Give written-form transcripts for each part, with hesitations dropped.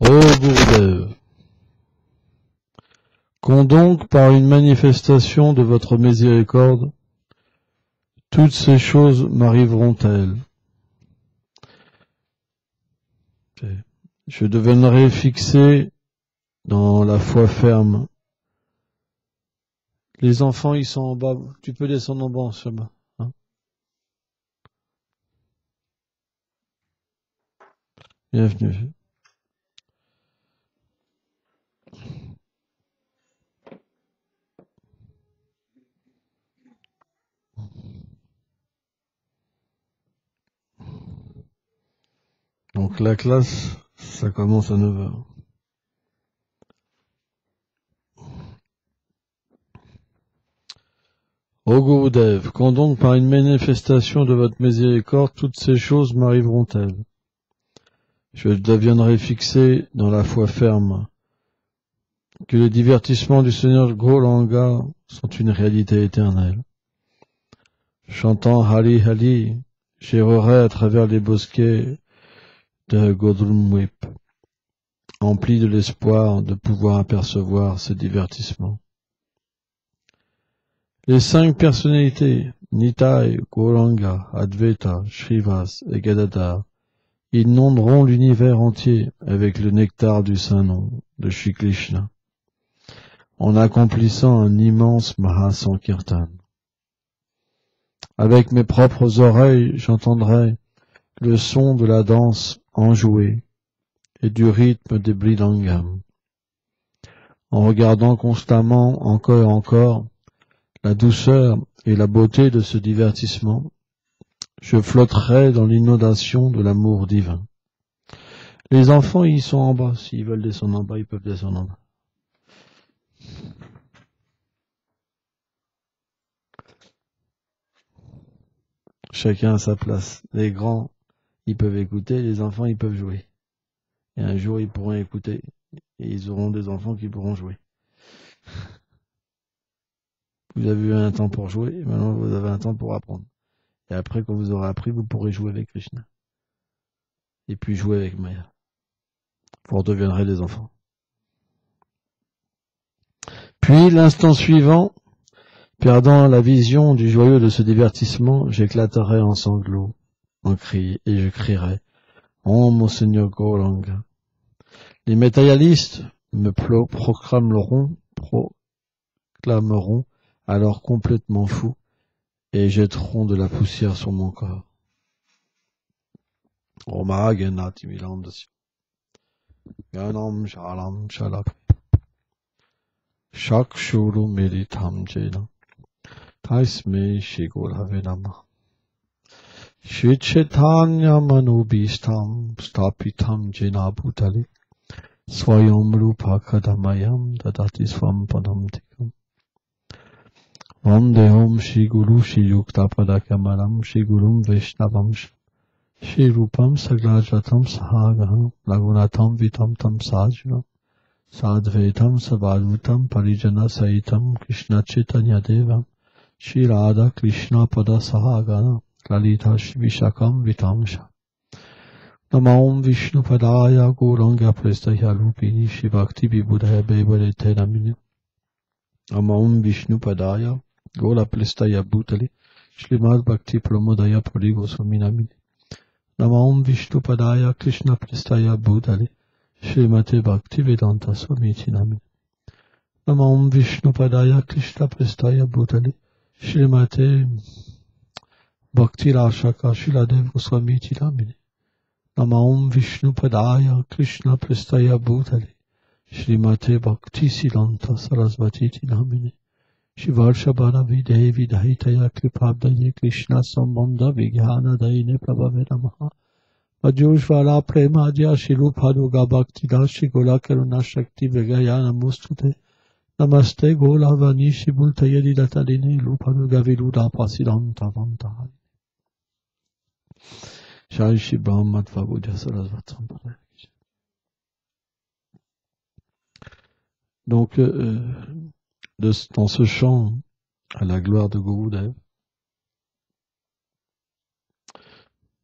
Ô Gurudev, quand donc par une manifestation de votre miséricorde, toutes ces choses m'arriveront-elles? Je deviendrai fixé dans la foi ferme. Les enfants, ils sont en bas. Tu peux descendre en bas, Shama. Hein? Bienvenue. Donc la classe, ça commence à 9h. Ô Gurudev, quand donc par une manifestation de votre miséricorde, toutes ces choses m'arriveront-elles? Je deviendrai fixé dans la foi ferme, que les divertissements du Seigneur Gauranga sont une réalité éternelle. Chantant Hari Hari, j'errerai à travers les bosquets de Godrumwip, empli de l'espoir de pouvoir apercevoir ces divertissements. Les 5 personnalités, Nitai, Gauranga, Advaita, Shrivas et Gadadhar, inonderont l'univers entier avec le nectar du Saint-Nom de Shri Krishna, en accomplissant un immense Mahasankirtan. Avec mes propres oreilles, j'entendrai le son de la danse enjouée et du rythme des Mridangam. En regardant constamment, encore et encore, la douceur et la beauté de ce divertissement, je flotterai dans l'inondation de l'amour divin. Les enfants, ils sont en bas. S'ils veulent descendre en bas, ils peuvent descendre en bas. Chacun à sa place. Les grands, ils peuvent écouter, les enfants, ils peuvent jouer. Et un jour, ils pourront écouter. Et ils auront des enfants qui pourront jouer. Vous avez eu un temps pour jouer, et maintenant vous avez un temps pour apprendre. Et après, quand vous aurez appris, vous pourrez jouer avec Krishna. Et puis jouer avec Maya. Vous redeviendrez des enfants. Puis, l'instant suivant, perdant la vision du joyeux de ce divertissement, j'éclaterai en sanglots, en cris, et je crierai « Oh, mon Seigneur Gauranga !» Les matérialistes me proclameront alors complètement fou et jetteront de la poussière sur mon corps. Omaganati milandasya. Ganam shalam shalak. Shakshuru meditam jena. Taisme shigurave nama. Shichetanya manubistam stapitam jena bhutali. Swayam rupa kadamayam dadati swam padam tikam. Vandehom Shri Guru Shri Yukta Padakamalam Shri Gurum Vaishnavam Shri Rupam Saglajatam Sahagaham Lagunatam Vitam Tam Sajna Sadvaitam Savadvutam Parijana Saitam Krishna Chaitanya Devam Shri Radha Krishna Pada Sahagana Lalita Shri Vishakam Vitamsha Namam Vishnu Padaya Gauranga Prestaya Rupini Shri Bhakti Vibhudaya Bevarete Namini Namam Vishnu Padaya Gola Plestaya Bhutali, Shrimad Bhakti Pramodaya Puri Goswami Namini. Namam Vishnu Padaya Krishna Plestaya Bhutali, Shrimate Bhakti Vedanta Swamiti Namini. Namam Vishnu Padaya Krishna Plestaya Bhutali, Shrimate Bhakti Rashaka Shiladev Goswamiti Namini. Namam Vishnu Padaya Krishna Plestaya Bhutali, Shrimate Bhakti Silanta Sarasvati Namini. Shivarshabhana Videhi Vidahitaya Kripabdaye Krishna Sambandha Vigyana Daine Prabhave Namaha Ajushvala Premadya Shirupaduga Bhaktida Shigola Karuna Shakti Vegayana Mustute Namaste Gola Vani Shibultaye Dilataline Lupaduga Viruda Pasidanta Vantahari Shai Shibam Madhvabudya Sarasvatam. Donc, dans ce chant à la gloire de Gurudev,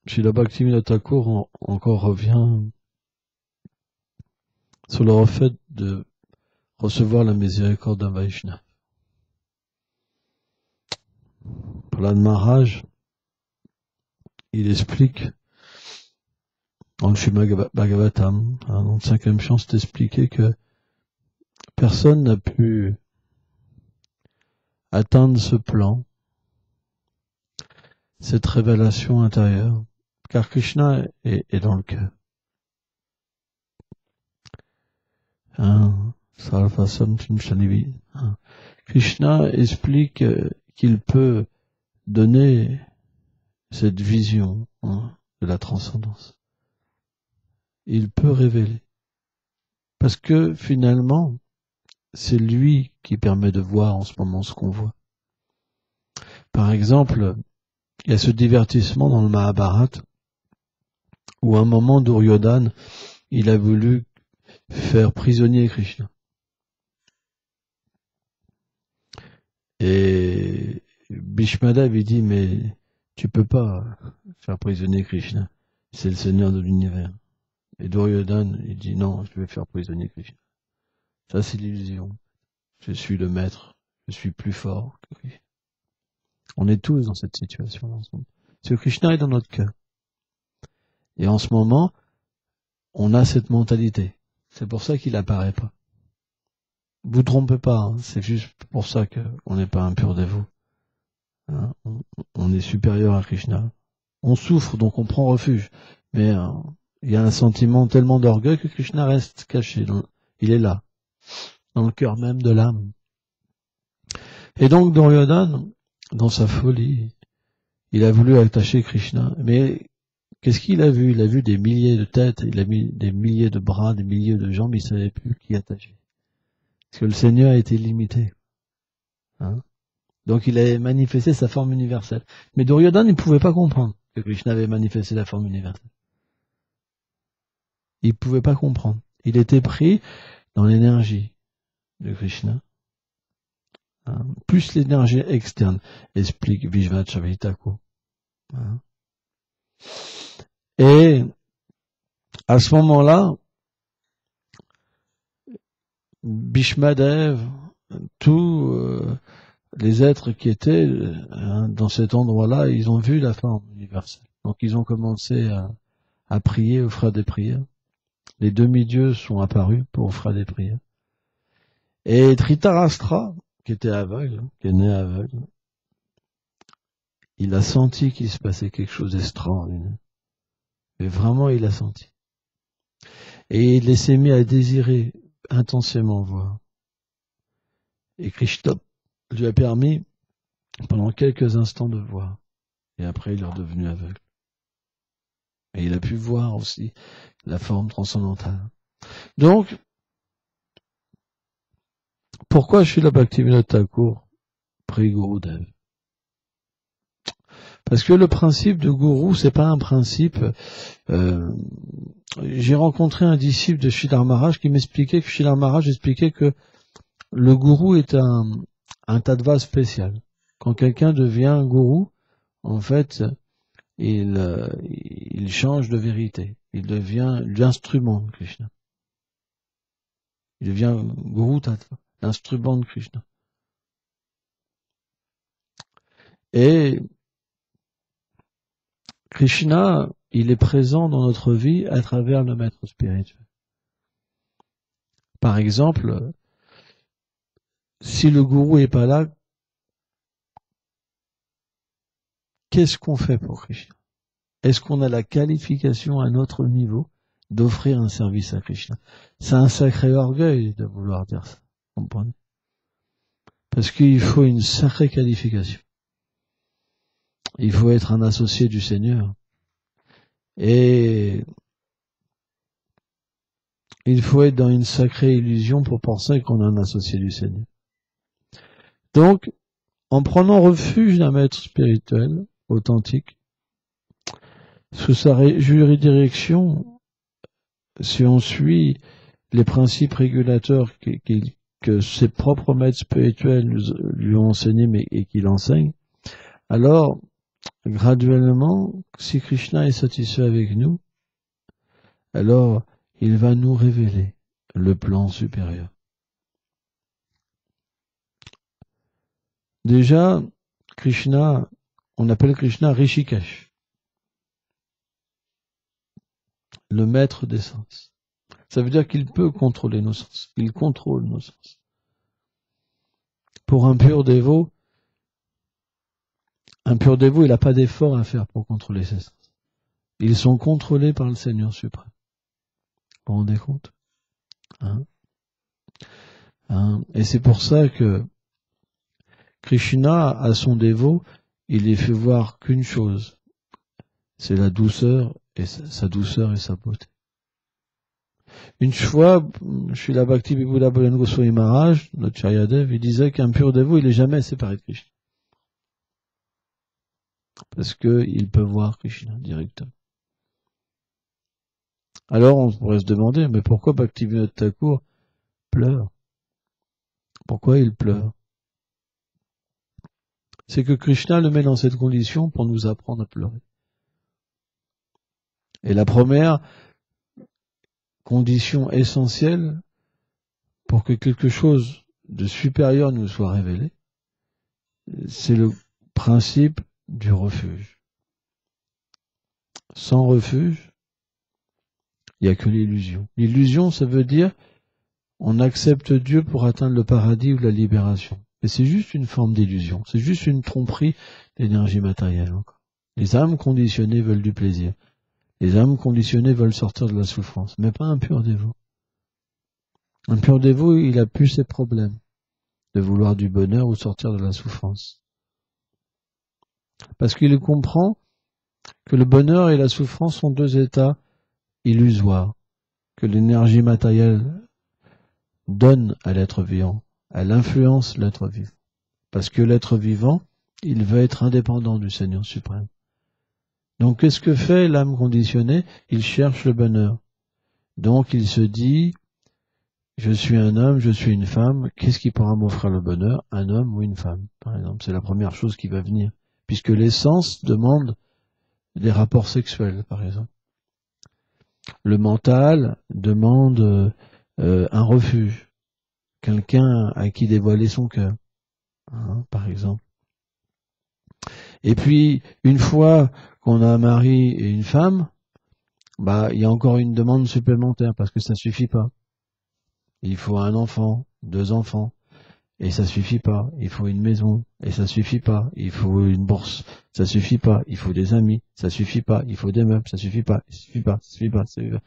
Srila Bhaktivinoda Thakur encore revient sur le fait de recevoir la miséricorde d'un Vaishnava. Prahlad Maharaj, il explique, dans le Srimad Bhagavatam, dans le 5e chant, c'est expliqué que personne n'a pu atteindre ce plan, cette révélation intérieure, car Krishna est dans le cœur. Krishna explique qu'il peut donner cette vision de la transcendance. Il peut révéler. Parce que finalement, c'est lui qui permet de voir en ce moment ce qu'on voit. Par exemple, il y a ce divertissement dans le Mahabharata où à un moment Duryodhana, il a voulu faire prisonnier Krishna. Et Bhishmadev, il dit, mais tu peux pas faire prisonnier Krishna. C'est le Seigneur de l'univers. Et Duryodhana, il dit, non, je vais faire prisonnier Krishna. Ça, c'est l'illusion. Je suis le maître. Je suis plus fort que Krishna. On est tous dans cette situation ensemble. Parce que Krishna est dans notre cœur. Et en ce moment, on a cette mentalité. C'est pour ça qu'il apparaît pas. Vous trompez pas, hein. C'est juste pour ça qu'on n'est pas un pur dévot. Hein, on est supérieur à Krishna. On souffre, donc on prend refuge. Mais il y a un sentiment tellement d'orgueil que Krishna reste caché. Il est là, dans le cœur même de l'âme. Et donc Duryodhana, dans sa folie, il a voulu attacher Krishna. Mais qu'est-ce qu'il a vu? Il a vu des milliers de têtes, il a mis des milliers de bras, des milliers de jambes, il ne savait plus qui attacher. Parce que le Seigneur était limité. Hein? Donc il a manifesté sa forme universelle. Mais Duryodhana ne pouvait pas comprendre que Krishna avait manifesté la forme universelle. Il ne pouvait pas comprendre. Il était pris dans l'énergie de Krishna. Hein? Plus l'énergie externe, explique Vishvacharya Thakur. Hein? Et à ce moment-là, Bhishmadev, tous les êtres qui étaient dans cet endroit-là, ils ont vu la forme universelle. Donc ils ont commencé à prier, offrir des prières. Les demi-dieux sont apparus pour offrir des prières. Et Dhritarashtra, qui était aveugle, qui est né aveugle, il a senti qu'il se passait quelque chose d'extraordinaire. Mais vraiment, il a senti. Et il s'est mis à désirer intensément voir. Et Krishna lui a permis, pendant quelques instants, de voir. Et après, il est redevenu aveugle. Et il a pu voir aussi la forme transcendantale. Donc, pourquoi Srila Bhaktivinoda Thakur prie Gurudev? Parce que le principe de gourou, c'est pas un principe... j'ai rencontré un disciple de Sridhar Maharaj qui m'expliquait que Sridhar Maharaj expliquait que le gourou est un tattva spécial. Quand quelqu'un devient un gourou, en fait, il change de vérité. Il devient l'instrument de Krishna. Il devient gourou tattva, l'instrument de Krishna. Et Krishna, il est présent dans notre vie à travers le maître spirituel. Par exemple, si le gourou est pas là, qu'est-ce qu'on fait pour Krishna? Est-ce qu'on a la qualification à notre niveau d'offrir un service à Krishna? C'est un sacré orgueil de vouloir dire ça, comprenez? Parce qu'il faut une sacrée qualification. Il faut être un associé du Seigneur. Et il faut être dans une sacrée illusion pour penser qu'on est un associé du Seigneur. Donc, en prenant refuge d'un maître spirituel authentique, sous sa juridiction, si on suit les principes régulateurs que ses propres maîtres spirituels lui ont enseignés et qu'il enseigne, alors, graduellement, si Krishna est satisfait avec nous, alors il va nous révéler le plan supérieur. Déjà, Krishna, on appelle Krishna Rishikesh, le maître des sens. Ça veut dire qu'il peut contrôler nos sens. Il contrôle nos sens. Pour un pur dévot, il n'a pas d'effort à faire pour contrôler ses sens. Ils sont contrôlés par le Seigneur suprême. Vous vous rendez compte ? Et c'est pour ça que Krishna, à son dévot, il les fait voir qu'une chose, c'est la douceur et sa douceur et sa beauté. Une fois, Srila Bhakti Vibhuda Bhajan Goswami Maharaj, notre Charyadev, il disait qu'un pur dévot, il est jamais séparé de Krishna. Parce qu'il peut voir Krishna directement. Alors on pourrait se demander, mais pourquoi Bhaktivinoda Thakur pleure ? Pourquoi il pleure ? C'est que Krishna le met dans cette condition pour nous apprendre à pleurer. Et la première condition essentielle pour que quelque chose de supérieur nous soit révélé, c'est le principe du refuge. Sans refuge, il n'y a que l'illusion. L'illusion, ça veut dire on accepte Dieu pour atteindre le paradis ou la libération. Et c'est juste une forme d'illusion. C'est juste une tromperie d'énergie matérielle. Encore. Les âmes conditionnées veulent du plaisir. Les âmes conditionnées veulent sortir de la souffrance. Mais pas un pur dévot. Un pur dévot, il a plus ses problèmes de vouloir du bonheur ou sortir de la souffrance. Parce qu'il comprend que le bonheur et la souffrance sont deux états illusoires. Que l'énergie matérielle donne à l'être vivant, elle influence l'être vivant. Parce que l'être vivant, il veut être indépendant du Seigneur suprême. Donc qu'est-ce que fait l'âme conditionnée ? Il cherche le bonheur. Donc il se dit, je suis un homme, je suis une femme, qu'est-ce qui pourra m'offrir le bonheur ? Un homme ou une femme, par exemple. C'est la première chose qui va venir. Puisque les sens demandent des rapports sexuels, par exemple. Le mental demande un refuge, quelqu'un à qui dévoiler son cœur, par exemple. Et puis, une fois qu'on a un mari et une femme, il y a encore une demande supplémentaire, parce que ça suffit pas. Il faut un enfant, 2 enfants, et ça suffit pas. Il faut une maison, et ça suffit pas. Il faut une bourse, ça suffit pas. Il faut des amis, ça suffit pas. Il faut des meubles, ça suffit pas. Ça suffit pas, ça suffit pas, ça suffit pas.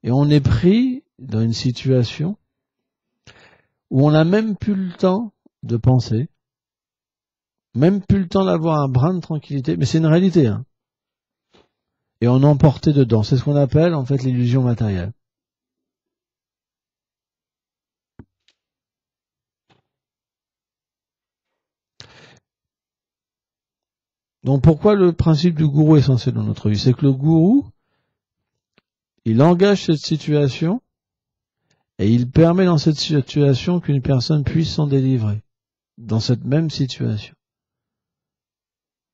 Et on est pris dans une situation où on n'a même plus le temps de penser, même plus le temps d'avoir un brin de tranquillité, mais c'est une réalité, Et on est emporté dedans. C'est ce qu'on appelle, en fait, l'illusion matérielle. Donc pourquoi le principe du gourou est essentiel dans notre vie ? C'est que le gourou, il engage cette situation et il permet dans cette situation qu'une personne puisse s'en délivrer dans cette même situation.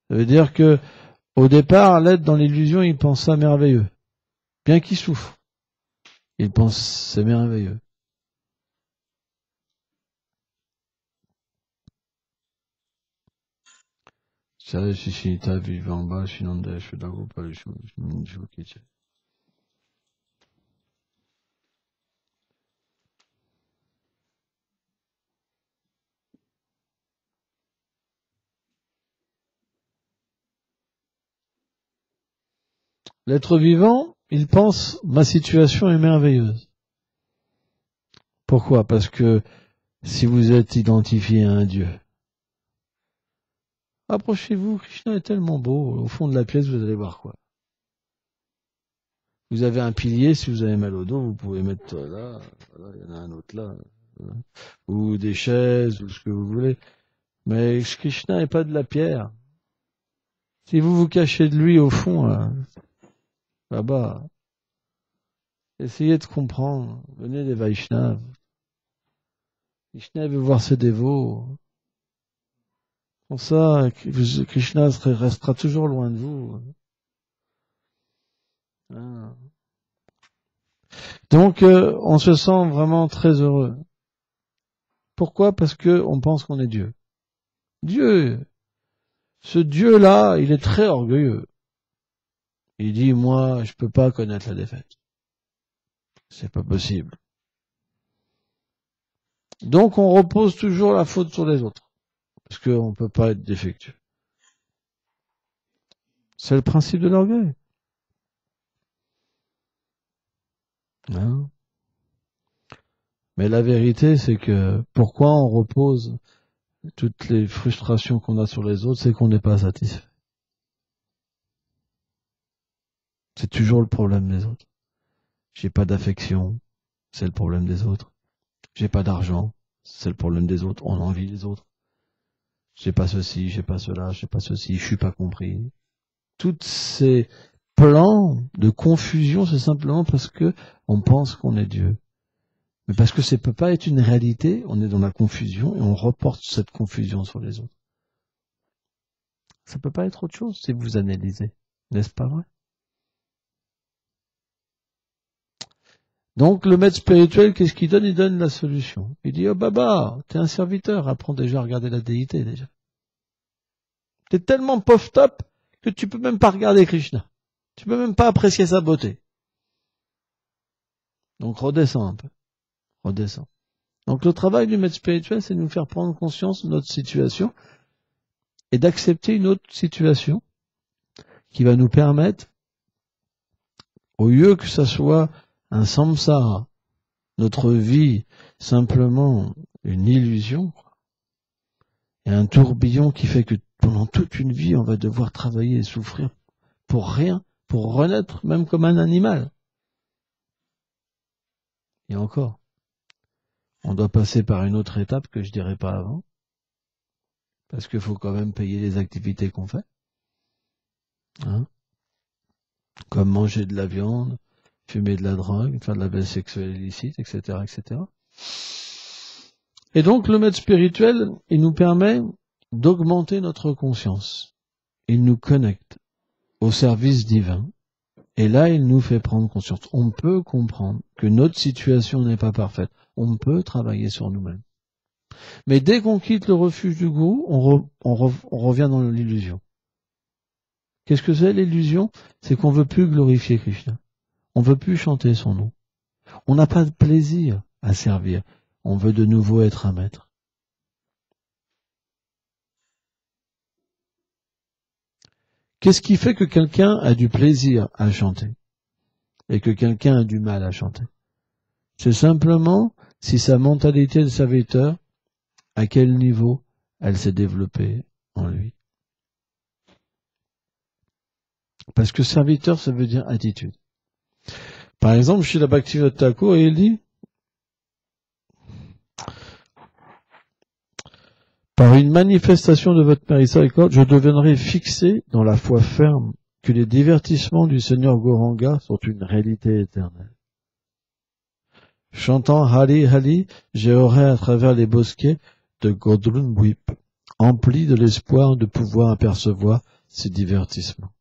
Ça veut dire que au départ, l'être dans l'illusion, il pense ça merveilleux. Bien qu'il souffre, il pense c'est merveilleux. L'être vivant, il pense ma situation est merveilleuse. Pourquoi ? Parce que si vous êtes identifié à un Dieu, approchez-vous, Krishna est tellement beau, au fond de la pièce vous allez voir quoi. Vous avez un pilier, si vous avez mal au dos, vous pouvez mettre là, il y en a un autre là, ou des chaises, ou ce que vous voulez. Mais Krishna n'est pas de la pierre. Si vous vous cachez de lui au fond, là-bas, essayez de comprendre, venez des Vaishnavas. Krishna veut voir ses dévots. Pour ça, Krishna restera toujours loin de vous. Donc, on se sent vraiment très heureux. Pourquoi? Parce que on pense qu'on est Dieu. Dieu, ce Dieu-là, il est très orgueilleux. Il dit, moi, je peux pas connaître la défaite. C'est pas possible. Donc, on repose toujours la faute sur les autres. Parce qu'on peut pas être défectueux. C'est le principe de l'orgueil. Hein? Mais la vérité, c'est que pourquoi on repose toutes les frustrations qu'on a sur les autres, c'est qu'on n'est pas satisfait. C'est toujours le problème des autres. J'ai pas d'affection, c'est le problème des autres. J'ai pas d'argent, c'est le problème des autres. On envie les autres. J'ai pas ceci, j'ai pas cela, j'ai pas ceci, je suis pas compris. Toutes ces plans de confusion, c'est simplement parce que on pense qu'on est Dieu. Mais parce que ça peut pas être une réalité, on est dans la confusion et on reporte cette confusion sur les autres. Ça peut pas être autre chose si vous analysez. N'est-ce pas vrai? Donc, le maître spirituel, qu'est-ce qu'il donne? Il donne la solution. Il dit, oh Baba, t'es un serviteur, apprends déjà à regarder la déité, déjà. T'es tellement pauvre top que tu peux même pas regarder Krishna. Tu peux même pas apprécier sa beauté. Donc, redescends un peu. Redescends. Donc, le travail du maître spirituel, c'est de nous faire prendre conscience de notre situation et d'accepter une autre situation qui va nous permettre, au lieu que ça soit un samsara, notre vie simplement une illusion, et un tourbillon qui fait que pendant toute une vie, on va devoir travailler et souffrir pour rien, pour renaître même comme un animal. Et encore, on doit passer par une autre étape que je dirais pas avant, parce qu'il faut quand même payer les activités qu'on fait, hein, comme manger de la viande, fumer de la drogue, faire de la baisse sexuelle illicite, etc., etc. Et donc, le maître spirituel, il nous permet d'augmenter notre conscience. Il nous connecte au service divin. Et là, il nous fait prendre conscience. On peut comprendre que notre situation n'est pas parfaite. On peut travailler sur nous-mêmes. Mais dès qu'on quitte le refuge du gourou, on revient dans l'illusion. Qu'est-ce que c'est l'illusion? C'est qu'on veut plus glorifier Krishna. On veut plus chanter son nom. On n'a pas de plaisir à servir. On veut de nouveau être un maître. Qu'est-ce qui fait que quelqu'un a du plaisir à chanter et que quelqu'un a du mal à chanter? C'est simplement si sa mentalité de serviteur, à quel niveau elle s'est développée en lui. Parce que serviteur, ça veut dire attitude. Par exemple, chez la Bhaktivinoda Thakur, il dit, par une manifestation de votre miséricorde, je deviendrai fixé dans la foi ferme que les divertissements du Seigneur Gauranga sont une réalité éternelle. Chantant Hali Hali, j'errerai à travers les bosquets de Godrunwip, empli de l'espoir de pouvoir apercevoir ces divertissements.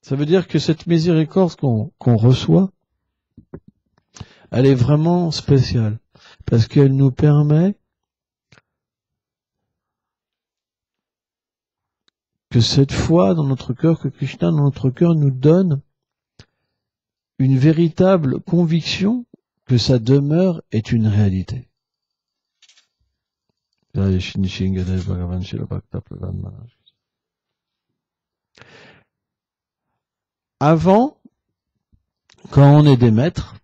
Ça veut dire que cette miséricorde qu'on reçoit, elle est vraiment spéciale, parce qu'elle nous permet que cette foi dans notre cœur, que Krishna dans notre cœur nous donne une véritable conviction que sa demeure est une réalité. Avant, quand on est des maîtres,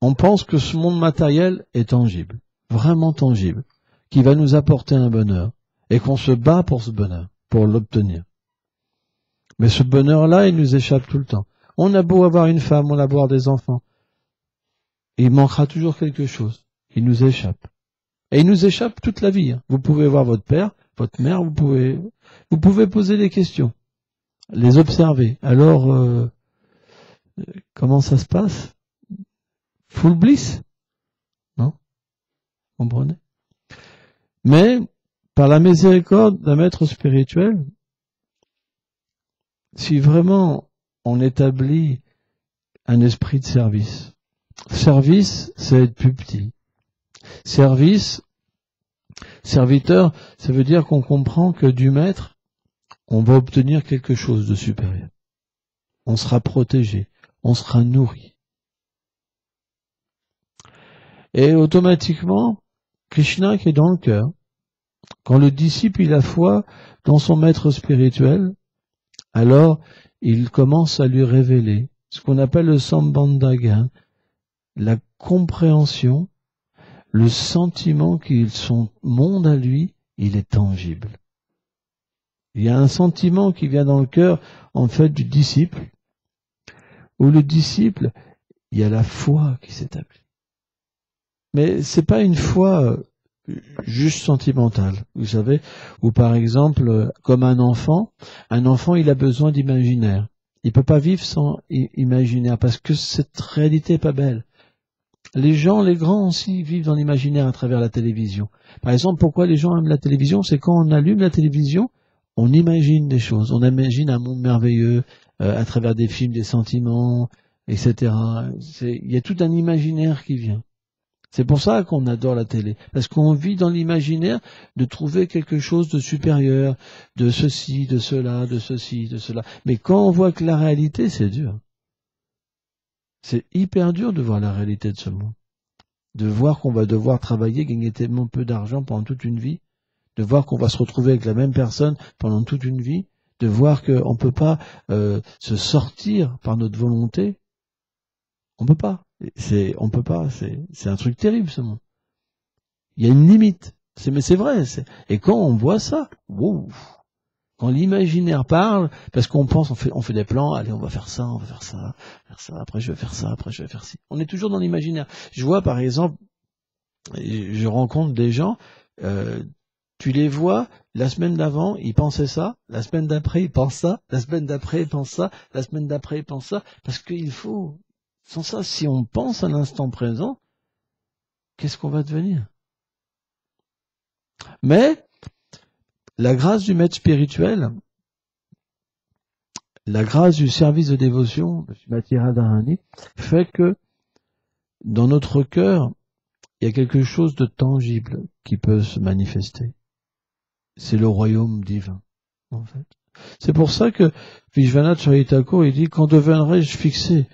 on pense que ce monde matériel est tangible, vraiment tangible, qui va nous apporter un bonheur, et qu'on se bat pour ce bonheur, pour l'obtenir. Mais ce bonheur-là, il nous échappe tout le temps. On a beau avoir une femme, on a beau avoir des enfants, il manquera toujours quelque chose. Il nous échappe. Et il nous échappe toute la vie. Vous pouvez voir votre père, votre mère, vous pouvez poser des questions, les observer. Alors, comment ça se passe? Full bliss? Non? Vous comprenez? Mais, par la miséricorde d'un maître spirituel, si vraiment on établit un esprit de service. Service, c'est être plus petit. Service, serviteur, ça veut dire qu'on comprend que du maître, on va obtenir quelque chose de supérieur. On sera protégé, on sera nourri. Et automatiquement, Krishna qui est dans le cœur, quand le disciple il a foi dans son maître spirituel, alors il commence à lui révéler ce qu'on appelle le sambandhaga, la compréhension, le sentiment que son monde à lui, il est tangible. Il y a un sentiment qui vient dans le cœur, en fait, du disciple, où le disciple, il y a la foi qui s'établit. Mais c'est pas une foi juste sentimentale, vous savez, ou par exemple, comme un enfant, il a besoin d'imaginaire. Il peut pas vivre sans imaginaire, parce que cette réalité est pas belle. Les gens, les grands aussi, vivent dans l'imaginaire à travers la télévision. Par exemple, pourquoi les gens aiment la télévision? C'est quand on allume la télévision, on imagine des choses, on imagine un monde merveilleux à travers des films, des sentiments, etc. Il y a tout un imaginaire qui vient. C'est pour ça qu'on adore la télé, parce qu'on vit dans l'imaginaire de trouver quelque chose de supérieur, de ceci, de cela, de ceci, de cela. Mais quand on voit que la réalité, c'est dur. C'est hyper dur de voir la réalité de ce monde. De voir qu'on va devoir travailler, gagner tellement peu d'argent pendant toute une vie, de voir qu'on va se retrouver avec la même personne pendant toute une vie, de voir qu'on ne peut pas se sortir par notre volonté. On peut pas. On peut pas. C'est un truc terrible, ce monde. Il y a une limite. Mais c'est vrai. Et quand on voit ça, wow, quand l'imaginaire parle, parce qu'on pense, on fait des plans, allez, on va faire ça, après je vais faire ça, après je vais faire ci. On est toujours dans l'imaginaire. Je vois, par exemple, je rencontre des gens, tu les vois, la semaine d'avant, ils pensaient ça, la semaine d'après, ils pensent ça, la semaine d'après, ils pensent ça, la semaine d'après, ils pensent ça, parce qu'il faut, sans ça, si on pense à l'instant présent, qu'est-ce qu'on va devenir? Mais, la grâce du maître spirituel, la grâce du service de dévotion, de Srimati Radharani, fait que, dans notre cœur, il y a quelque chose de tangible qui peut se manifester. C'est le royaume divin, en fait. C'est pour ça que Vishwanath Chakravarti Thakur, il dit, quand deviendrai-je fixé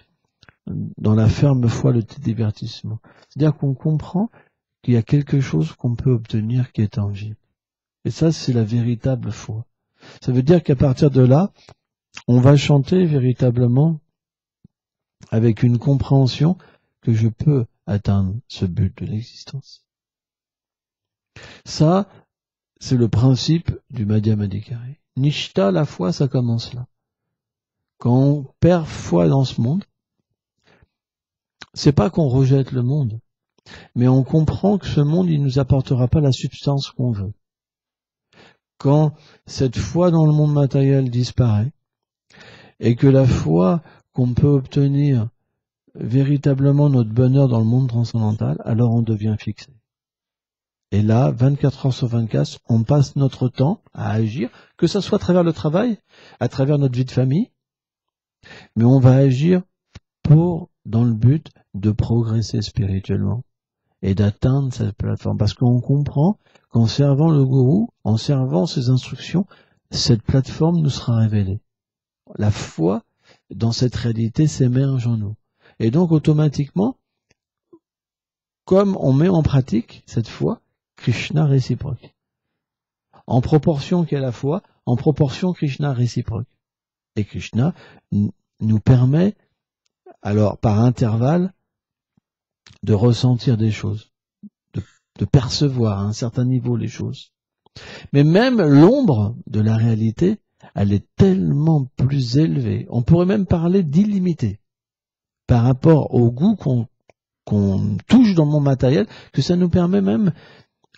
dans la ferme foi le divertissement? C'est-à-dire qu'on comprend qu'il y a quelque chose qu'on peut obtenir qui est tangible. Et ça, c'est la véritable foi. Ça veut dire qu'à partir de là, on va chanter véritablement avec une compréhension que je peux atteindre ce but de l'existence. Ça, c'est le principe du Madhyamadikari. Nishta, la foi, ça commence là. Quand on perd foi dans ce monde, c'est pas qu'on rejette le monde, mais on comprend que ce monde, il nous apportera pas la substance qu'on veut. Quand cette foi dans le monde matériel disparaît, et que la foi qu'on peut obtenir véritablement notre bonheur dans le monde transcendantal, alors on devient fixé. Et là, 24 heures sur 24, on passe notre temps à agir, que ce soit à travers le travail, à travers notre vie de famille, mais on va agir dans le but de progresser spirituellement et d'atteindre cette plateforme. Parce qu'on comprend qu'en servant le gourou, en servant ses instructions, cette plateforme nous sera révélée. La foi dans cette réalité s'émerge en nous. Et donc, automatiquement, comme on met en pratique cette foi, Krishna réciproque. En proportion qu'il y a la foi, en proportion Krishna réciproque. Et Krishna nous permet, alors par intervalle, de ressentir des choses, de percevoir à un certain niveau les choses. Mais même l'ombre de la réalité, elle est tellement plus élevée. On pourrait même parler d'illimité par rapport au goût qu'on touche dans le monde matériel, que ça nous permet même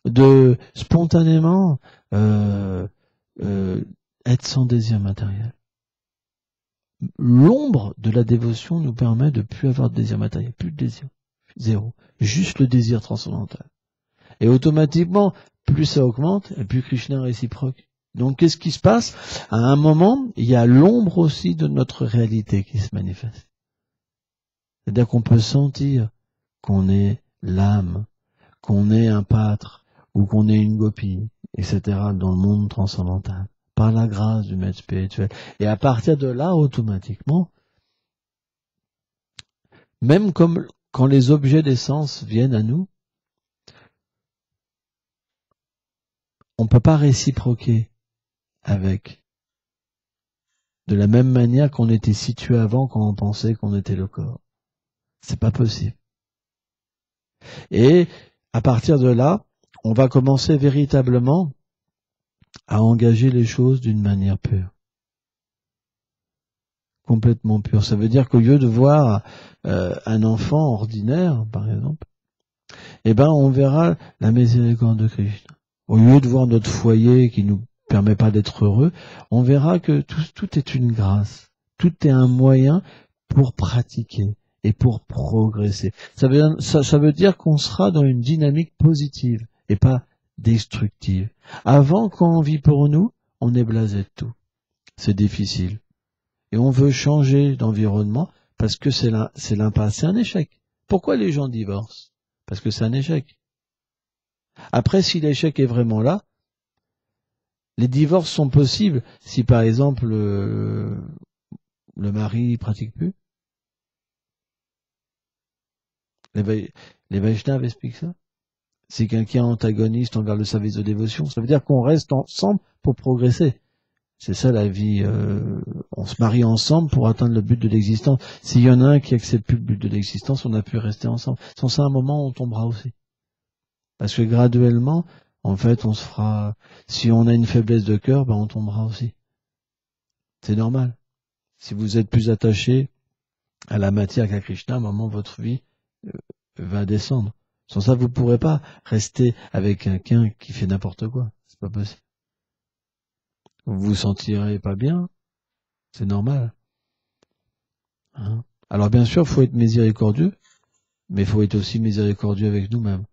de spontanément être sans désir matériel. L'ombre de la dévotion nous permet de plus avoir de désir matériel, plus de désir, zéro, juste le désir transcendantal. Et automatiquement, plus ça augmente, et plus Krishna est réciproque. Donc, qu'est-ce qui se passe? À un moment, il y a l'ombre aussi de notre réalité qui se manifeste. C'est-à-dire qu'on peut sentir qu'on est l'âme, qu'on est un pâtre, ou qu'on est une gopie, etc., dans le monde transcendantal, par la grâce du maître spirituel. Et à partir de là, automatiquement, même comme quand les objets d'essence viennent à nous, on ne peut pas réciproquer avec. De la même manière qu'on était situé avant quand on pensait qu'on était le corps. C'est pas possible. Et à partir de là, on va commencer véritablement à engager les choses d'une manière pure. Complètement pure. Ça veut dire qu'au lieu de voir un enfant ordinaire, par exemple, eh ben on verra la miséricorde de Krishna. Au lieu de voir notre foyer qui nous permet pas d'être heureux, on verra que tout est une grâce. Tout est un moyen pour pratiquer et pour progresser. Ça veut dire qu'on sera dans une dynamique positive et pas destructive. Avant, quand on vit pour nous, on est blasé de tout. C'est difficile. Et on veut changer d'environnement parce que c'est l'impasse, c'est un échec. Pourquoi les gens divorcent? Parce que c'est un échec. Après, si l'échec est vraiment là, les divorces sont possibles si, par exemple, le mari pratique plus. Les Vaishnavas expliquent ça. Si quelqu'un est antagoniste envers le service de dévotion, ça veut dire qu'on reste ensemble pour progresser. C'est ça la vie. On se marie ensemble pour atteindre le but de l'existence. S'il y en a un qui accepte plus le but de l'existence, on a pu rester ensemble. Sans ça, à un moment, on tombera aussi. Parce que graduellement, en fait, on se fera... Si on a une faiblesse de cœur, ben on tombera aussi. C'est normal. Si vous êtes plus attaché à la matière qu'à Krishna, à un moment, votre vie va descendre. Sans ça, vous ne pourrez pas rester avec quelqu'un qui fait n'importe quoi. C'est pas possible. Vous vous sentirez pas bien. C'est normal. Hein? Alors bien sûr, il faut être miséricordieux, mais il faut être aussi miséricordieux avec nous-mêmes.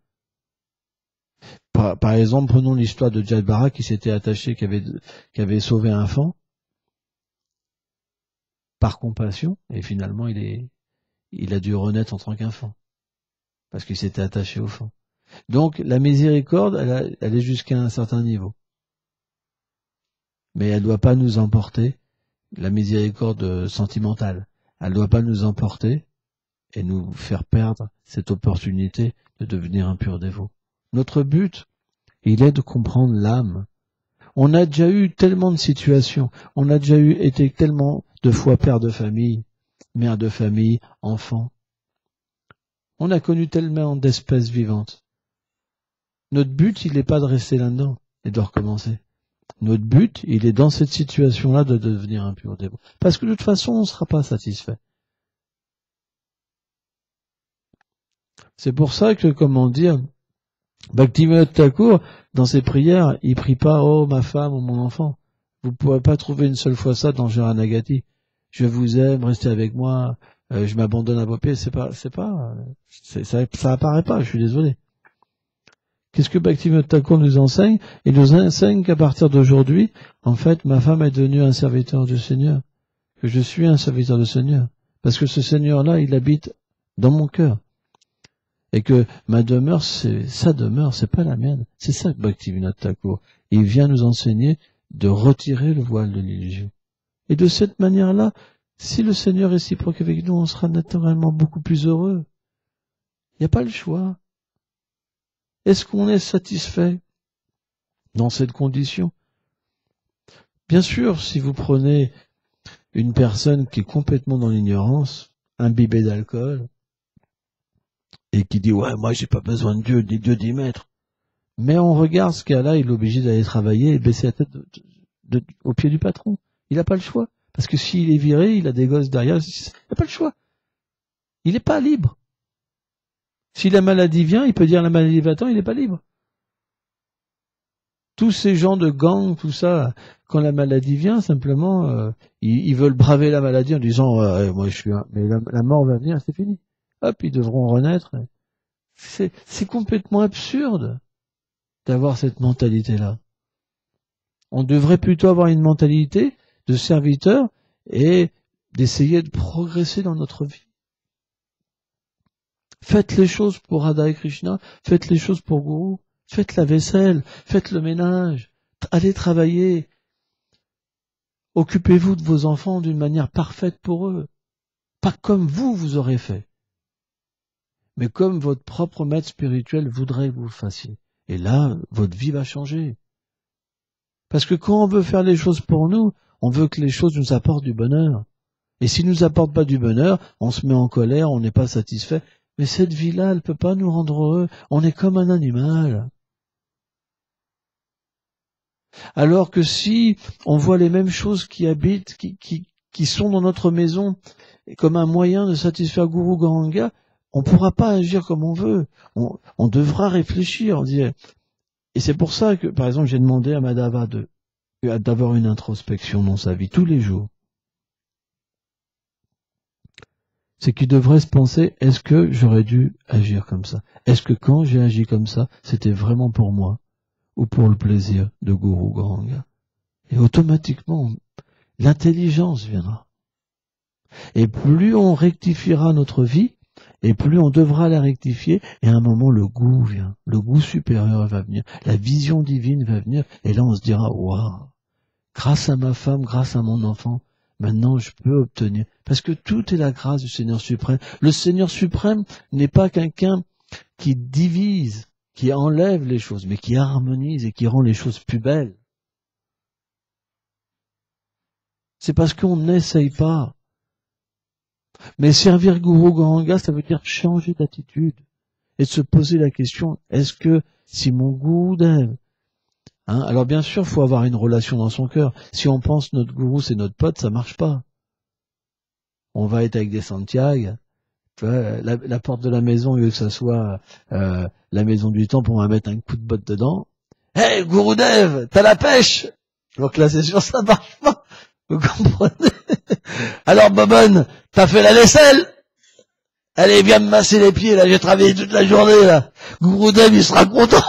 Par exemple, prenons l'histoire de Jadbara qui s'était attaché, qui avait sauvé un enfant par compassion, et finalement il a dû renaître en tant qu'enfant, parce qu'il s'était attaché au fond. Donc la miséricorde, elle est jusqu'à un certain niveau. Mais elle ne doit pas nous emporter, la miséricorde sentimentale, elle ne doit pas nous emporter et nous faire perdre cette opportunité de devenir un pur dévot. Notre but, il est de comprendre l'âme. On a déjà eu tellement de situations, on a déjà été tellement de fois père de famille, mère de famille, enfant. On a connu tellement d'espèces vivantes. Notre but, il n'est pas de rester là-dedans et de recommencer. Notre but, il est dans cette situation-là de devenir un pur dévot. Parce que de toute façon, on ne sera pas satisfait. C'est pour ça que, comment dire, Bhaktivinoda Thakur, dans ses prières, il prie pas « Oh, ma femme ou mon enfant ». Vous ne pourrez pas trouver une seule fois ça dans Sharanagati. Je vous aime, restez avec moi, je m'abandonne à vos pieds. Ça apparaît pas, je suis désolé. Qu'est-ce que Bhaktivinoda Thakur nous enseigne? Il nous enseigne qu'à partir d'aujourd'hui, en fait, ma femme est devenue un serviteur du Seigneur. Que je suis un serviteur du Seigneur. Parce que ce Seigneur-là, il habite dans mon cœur. Et que ma demeure, c'est sa demeure, c'est pas la mienne. C'est ça que Bhaktivinoda Thakur. Il vient nous enseigner de retirer le voile de l'illusion. Et de cette manière-là, si le Seigneur est réciproque avec nous, on sera naturellement beaucoup plus heureux. Il n'y a pas le choix. Est-ce qu'on est satisfait dans cette condition? Bien sûr, si vous prenez une personne qui est complètement dans l'ignorance, imbibée d'alcool, et qui dit « Ouais, moi j'ai pas besoin de Dieu, ni Dieu d'y mettre ». Mais on regarde ce cas-là, il est obligé d'aller travailler et baisser la tête au pied du patron. Il n'a pas le choix. Parce que s'il est viré, il a des gosses derrière, il n'a pas le choix. Il n'est pas libre. Si la maladie vient, il peut dire la maladie va-t'en, il n'est pas libre. Tous ces gens de gang, tout ça, quand la maladie vient, simplement, ils veulent braver la maladie en disant moi je suis mais la mort va venir, c'est fini. Hop, ils devront renaître. C'est complètement absurde d'avoir cette mentalité-là. On devrait plutôt avoir une mentalité de serviteur et d'essayer de progresser dans notre vie. Faites les choses pour Radha et Krishna, faites les choses pour Guru, faites la vaisselle, faites le ménage, allez travailler. Occupez-vous de vos enfants d'une manière parfaite pour eux. Pas comme vous aurez fait, mais comme votre propre maître spirituel voudrait que vous le fassiez. Et là, votre vie va changer. Parce que quand on veut faire les choses pour nous, on veut que les choses nous apportent du bonheur. Et s'ils nous apportent pas du bonheur, on se met en colère, on n'est pas satisfait. Mais cette vie-là, elle ne peut pas nous rendre heureux. On est comme un animal. Alors que si on voit les mêmes choses qui habitent, qui sont dans notre maison, comme un moyen de satisfaire Guru Gauranga, on ne pourra pas agir comme on veut. On devra réfléchir. Et c'est pour ça que, par exemple, j'ai demandé à Madhava d'avoir une introspection dans sa vie tous les jours. C'est qu'il devrait se penser, est-ce que j'aurais dû agir comme ça? Est-ce que quand j'ai agi comme ça, c'était vraiment pour moi ou pour le plaisir de Guru Gauranga? Et automatiquement, l'intelligence viendra. Et plus on rectifiera notre vie, et plus on devra la rectifier, et à un moment le goût vient, le goût supérieur va venir, la vision divine va venir, et là on se dira, waouh, grâce à ma femme, grâce à mon enfant, maintenant je peux obtenir, parce que tout est la grâce du Seigneur suprême. Le Seigneur suprême n'est pas quelqu'un qui divise, qui enlève les choses, mais qui harmonise et qui rend les choses plus belles. C'est parce qu'on n'essaye pas. Mais servir Guru Gauranga, ça veut dire changer d'attitude et de se poser la question, est-ce que si mon Gurudev, alors bien sûr, il faut avoir une relation dans son cœur. Si on pense notre gourou c'est notre pote, ça marche pas. On va être avec des Santiago, la porte de la maison, au lieu que ça soit la maison du temple, on va mettre un coup de botte dedans. Hey Gurudev, t'as la pêche? Donc là c'est sûr ça marche pas. Vous comprenez? Alors Bobonne, t'as fait la vaisselle? Allez, viens me masser les pieds, là, j'ai travaillé toute la journée, là. Gurudev, il sera content.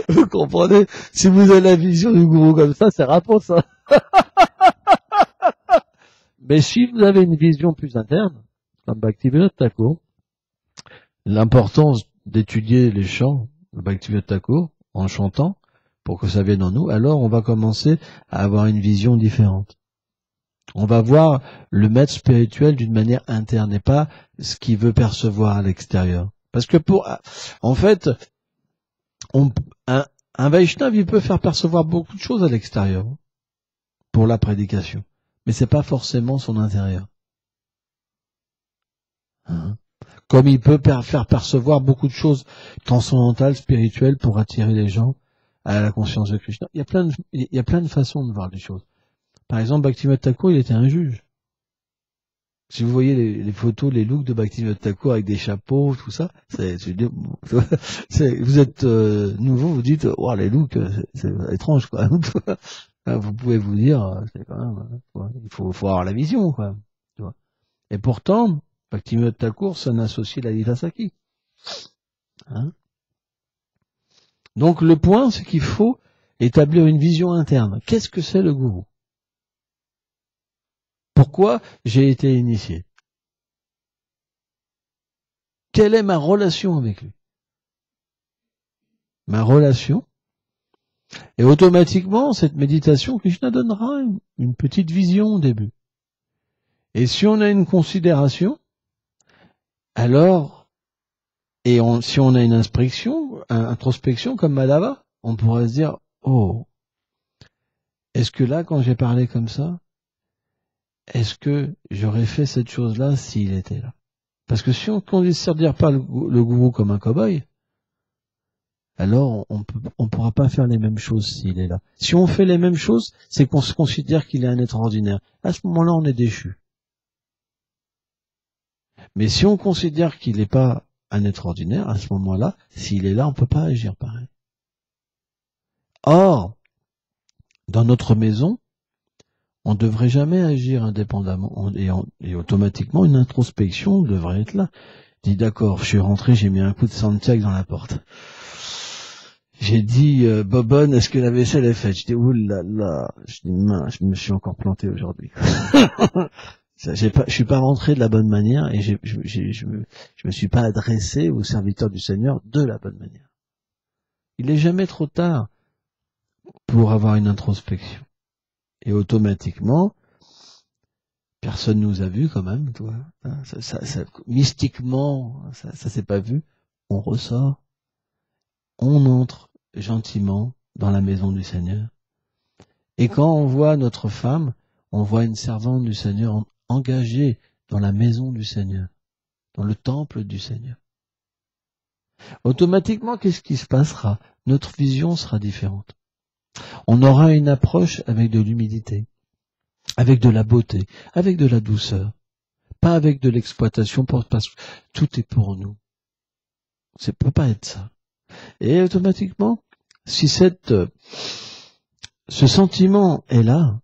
Vous comprenez? Si vous avez la vision du gourou comme ça, c'est rapport, ça. Mais si vous avez une vision plus interne, comme Bhaktivinoda Thakur, l'importance d'étudier les chants de Bhaktivinoda Thakur en chantant, pour que ça vienne en nous, alors on va commencer à avoir une vision différente. On va voir le maître spirituel d'une manière interne et pas ce qu'il veut percevoir à l'extérieur. Parce que en fait, un Vaishnav, il peut faire percevoir beaucoup de choses à l'extérieur pour la prédication. Mais c'est pas forcément son intérieur. Comme il peut faire percevoir beaucoup de choses transcendantales, spirituelles pour attirer les gens à la conscience de Krishna. Il y a plein de façons de voir les choses. Par exemple, Bhaktivinoda Thakur, il était un juge. Si vous voyez les photos, les looks de Bhaktivinoda Thakur avec des chapeaux, tout ça, vous êtes nouveau, vous dites, oh, les looks, c'est étrange, quoi. Vous pouvez vous dire, c'est quand même, il faut avoir la vision, quoi. Tu vois. Et pourtant, Bhaktivinoda Thakur, ça n'associe la Lila Saki. Donc le point, c'est qu'il faut établir une vision interne. Qu'est-ce que c'est le gourou? Pourquoi j'ai été initié? Quelle est ma relation avec lui? Ma relation. Et automatiquement, cette méditation, Krishna donnera une petite vision au début. Et si on a une considération, alors, si on a une introspection comme Madhava, on pourrait se dire, oh, est-ce que là, quand j'ai parlé comme ça, est-ce que j'aurais fait cette chose-là s'il était là? Parce que si on ne considère pas le gourou comme un cow-boy, alors on pourra pas faire les mêmes choses s'il est là. Si on fait les mêmes choses, c'est qu'on se considère qu'il est un être ordinaire. À ce moment-là, on est déchu. Mais si on considère qu'il n'est pas un être ordinaire, à ce moment-là, s'il est là, on ne peut pas agir pareil. Or, dans notre maison, on ne devrait jamais agir indépendamment et automatiquement une introspection devrait être là. Je dis d'accord, je suis rentré, j'ai mis un coup de Santiago dans la porte. J'ai dit, Bobonne, est-ce que la vaisselle est faite? Je dis, oulala, je dis, mince, je me suis encore planté aujourd'hui. Je suis pas rentré de la bonne manière et je me suis pas adressé au serviteur du Seigneur de la bonne manière. Il est jamais trop tard pour avoir une introspection. Et automatiquement, personne nous a vus quand même, toi. Mystiquement, ça s'est pas vu. On ressort, on entre gentiment dans la maison du Seigneur. Et quand on voit notre femme, on voit une servante du Seigneur engagée dans la maison du Seigneur, dans le temple du Seigneur. Automatiquement, qu'est-ce qui se passera? Notre vision sera différente. On aura une approche avec de l'humilité, avec de la beauté, avec de la douceur, pas avec de l'exploitation, parce que tout est pour nous. Ça peut pas être ça. Et automatiquement, si ce sentiment est là,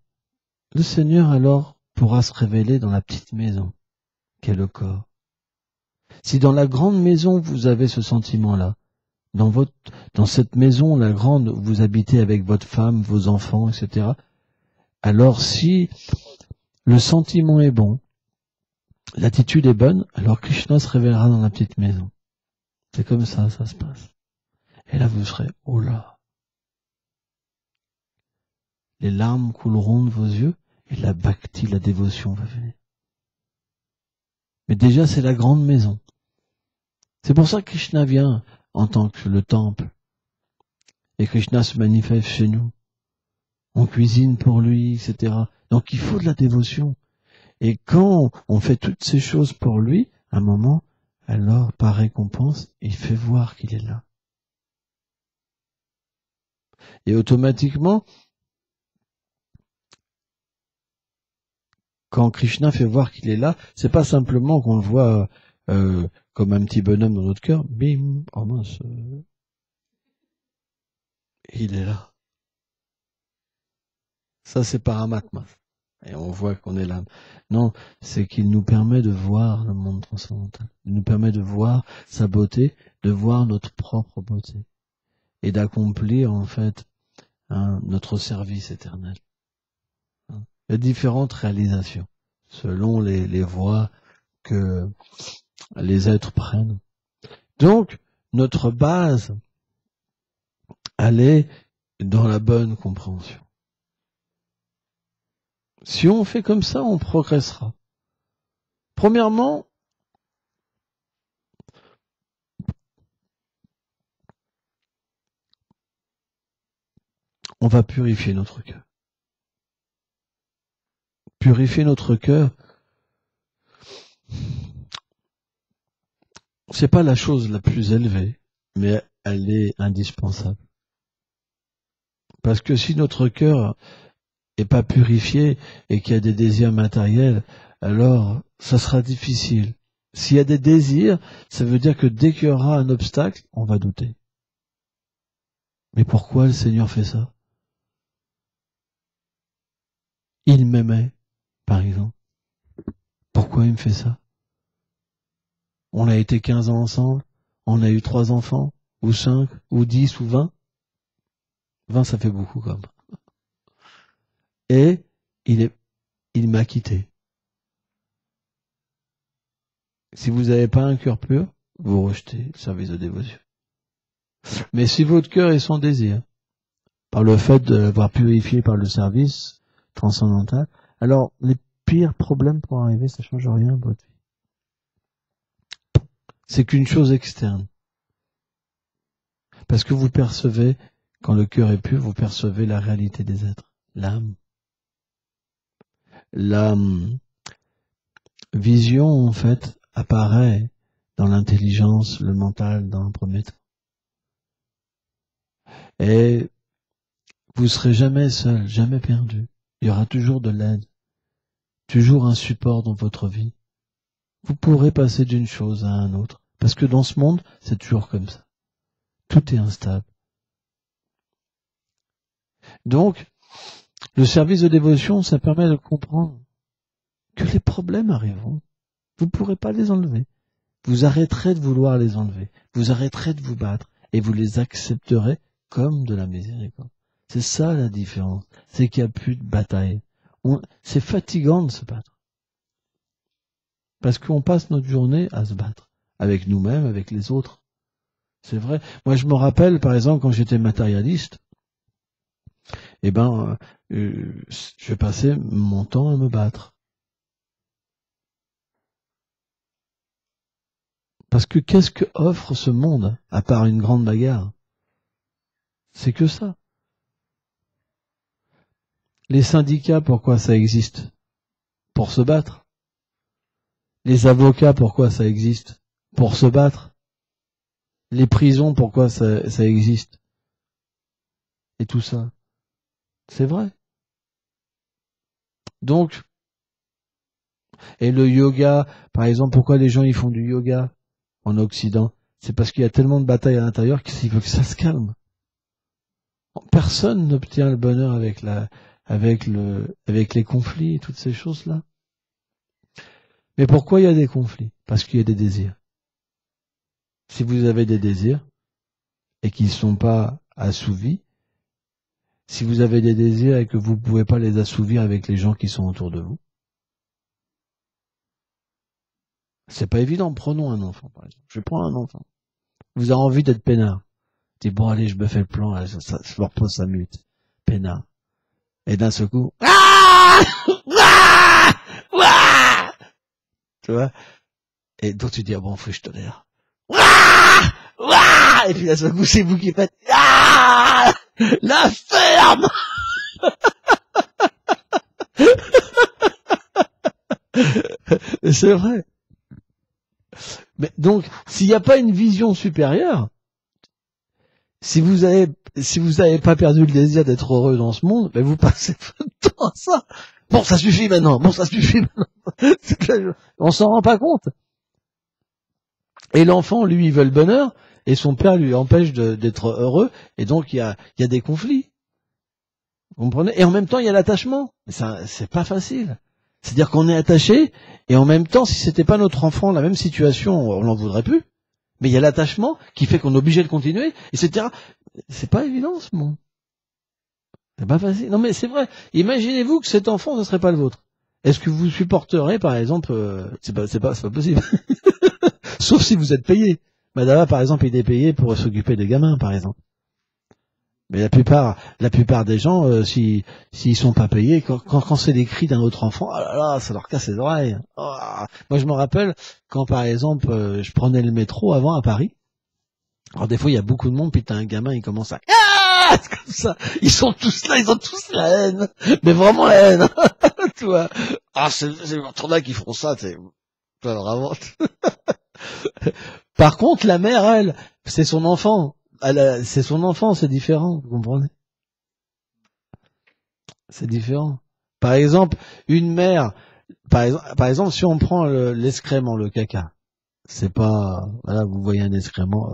le Seigneur alors pourra se révéler dans la petite maison qu'est le corps. Si dans la grande maison vous avez ce sentiment-là, dans cette maison, la grande, vous habitez avec votre femme, vos enfants, etc., alors si le sentiment est bon, l'attitude est bonne, alors Krishna se révélera dans la petite maison. C'est comme ça se passe. Et là vous serez, oh là, les larmes couleront de vos yeux et la bhakti, la dévotion va venir. Mais déjà c'est la grande maison. C'est pour ça que Krishna vient en tant que le temple. Et Krishna se manifeste chez nous. On cuisine pour lui, etc. Donc il faut de la dévotion. Et quand on fait toutes ces choses pour lui, à un moment, alors par récompense, il fait voir qu'il est là. Et automatiquement, quand Krishna fait voir qu'il est là, c'est pas simplement qu'on le voit comme un petit bonhomme dans notre cœur, bim, oh mince, il est là. Ça c'est Paramatma. Et on voit qu'on est là. Non, c'est qu'il nous permet de voir le monde transcendantal. Il nous permet de voir sa beauté, de voir notre propre beauté. Et d'accomplir en fait notre service éternel. Il y a différentes réalisations selon les voies que les êtres prennent. Donc, notre base, elle est dans la bonne compréhension. Si on fait comme ça, on progressera. Premièrement, on va purifier notre cœur. Purifier notre cœur, c'est pas la chose la plus élevée, mais elle est indispensable. Parce que si notre cœur est pas purifié et qu'il y a des désirs matériels, alors ça sera difficile. S'il y a des désirs, ça veut dire que dès qu'il y aura un obstacle, on va douter. Mais pourquoi le Seigneur fait ça? Il m'aimait, par exemple. Pourquoi il me fait ça? On a été 15 ans ensemble, on a eu 3 enfants, ou 5, ou 10, ou 20. 20, ça fait beaucoup quand même. Et il m'a quitté. Si vous n'avez pas un cœur pur, vous rejetez le service de dévotion. Mais si votre cœur est sans désir, par le fait d'avoir purifié par le service transcendantal, alors les pires problèmes pour arriver, ça ne change rien à votre vie. C'est qu'une chose externe. Parce que vous percevez, quand le cœur est pur, vous percevez la réalité des êtres, l'âme. La vision, en fait, apparaît dans l'intelligence, le mental, dans un premier temps. Et vous serez jamais seul, jamais perdu. Il y aura toujours de l'aide, toujours un support dans votre vie. Vous pourrez passer d'une chose à une autre. Parce que dans ce monde, c'est toujours comme ça. Tout est instable. Donc, le service de dévotion, ça permet de comprendre que les problèmes arriveront. Vous ne pourrez pas les enlever. Vous arrêterez de vouloir les enlever. Vous arrêterez de vous battre et vous les accepterez comme de la miséricorde. C'est ça la différence. C'est qu'il n'y a plus de bataille. C'est fatigant de se battre. Parce qu'on passe notre journée à se battre. Avec nous-mêmes, avec les autres. C'est vrai. Moi, je me rappelle, par exemple, quand j'étais matérialiste, je passais mon temps à me battre. Parce que qu'est-ce que offre ce monde, à part une grande bagarre? C'est que ça. Les syndicats, pourquoi ça existe? Pour se battre. Les avocats, pourquoi ça existe? Pour se battre. Les prisons, pourquoi ça existe? Et tout ça. C'est vrai. Donc, et le yoga, par exemple, pourquoi les gens ils font du yoga en Occident? C'est parce qu'il y a tellement de batailles à l'intérieur qu'ils veulent que ça se calme. Personne n'obtient le bonheur avec les conflits et toutes ces choses-là. Mais pourquoi il y a des conflits? Parce qu'il y a des désirs. Si vous avez des désirs et qu'ils ne sont pas assouvis, si vous avez des désirs et que vous ne pouvez pas les assouvir avec les gens qui sont autour de vous, c'est pas évident. Prenons un enfant, par exemple. Je prends un enfant. Vous avez envie d'être peinard. Dis bon allez, je me fais le plan, là, je leur pose 5 minutes. Peinard. Et d'un seul coup, tu vois. Et donc tu dis bon, faut que je tolère. Et puis d'un seul coup, c'est vous qui faites la ferme. C'est vrai. Mais donc, s'il n'y a pas une vision supérieure, si vous avez pas perdu le désir d'être heureux dans ce monde, ben vous passez votre temps à ça. Bon, ça suffit maintenant. On s'en rend pas compte. Et l'enfant, lui, il veut le bonheur, et son père lui empêche d'être heureux, et donc il y a des conflits. Vous comprenez? Et en même temps, il y a l'attachement. Mais ça, c'est pas facile. C'est-à-dire qu'on est attaché, et en même temps, si c'était pas notre enfant, la même situation, on l'en voudrait plus. Mais il y a l'attachement qui fait qu'on est obligé de continuer, etc. C'est pas évident, ce monde. C'est pas facile. Non, mais c'est vrai. Imaginez-vous que cet enfant, ce serait pas le vôtre. Est-ce que vous supporterez, par exemple, c'est pas possible. Sauf si vous êtes payé. Madame, par exemple, il est payé pour s'occuper des gamins, par exemple. Mais la plupart des gens, s'ils sont pas payés, quand c'est les cris d'un autre enfant, oh là là, ça leur casse les oreilles. Oh. Moi, je me rappelle quand, par exemple, je prenais le métro avant à Paris. Alors des fois, il y a beaucoup de monde, puis t'as un gamin, il commence à c'est comme ça. Ils sont tous là, ils ont tous la haine, mais vraiment la haine. Tu vois. Ah, c'est les tournages qui feront ça, tu sais. Vraiment. Par contre, la mère, elle, c'est son enfant. C'est son enfant, c'est différent, vous comprenez? C'est différent. Par exemple, une mère, par exemple, si on prend l'excrément, le caca, c'est pas, voilà, vous voyez un excrément,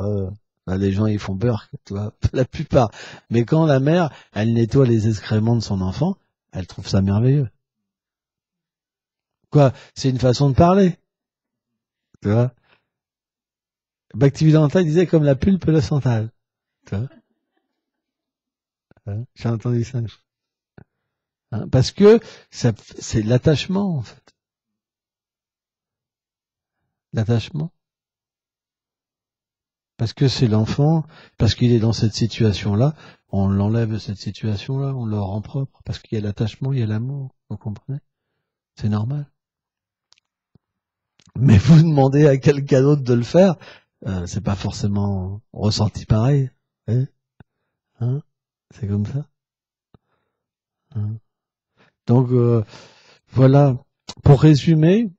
là, les gens ils font peur, tu vois, la plupart. Mais quand la mère, elle nettoie les excréments de son enfant, elle trouve ça merveilleux. Quoi? C'est une façon de parler, tu vois? Bhaktivedanta disait comme la pulpe et le santal. Tu vois, hein, j'ai entendu ça. Hein, parce que c'est l'attachement, en fait. L'attachement. Parce que c'est l'enfant, parce qu'il est dans cette situation-là, on l'enlève de cette situation-là, on le rend propre. Parce qu'il y a l'attachement, il y a l'amour. Vous comprenez? C'est normal. Mais vous demandez à quelqu'un d'autre de le faire, c'est pas forcément ressenti pareil. Hein, c'est comme ça. Hein. Donc voilà. Pour résumer,